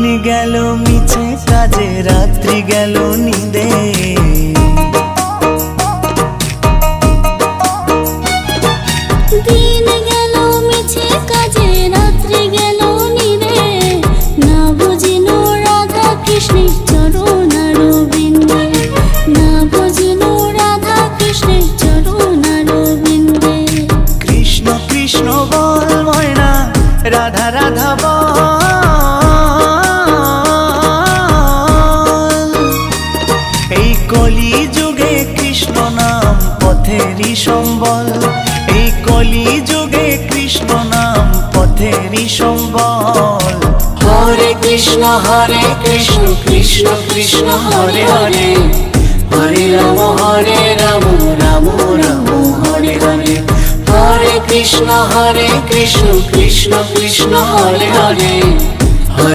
दिन गेल मिछे काजे रात्रि गेल निदे दिन गेल मिछे काजे रात्रि गेल निदे ना बुझिनो राधा कृष्णेर चरण अरविंदे ना बुझिनो राधा कृष्णेर चरण अरविंदे कृष्ण कृष्ण बोल मयना राधा राधा बोल এই কলি যুগে কৃষ্ণ নাম পথেরই সম্বল এই কলি যুগে কৃষ্ণ নাম পথেরই সম্বল হরে কৃষ্ণ কৃষ্ণ কৃষ্ণ হরে হরে হরে রাম রাম রাম হরে হরে হরে কৃষ্ণ কৃষ্ণ কৃষ্ণ হরে হরে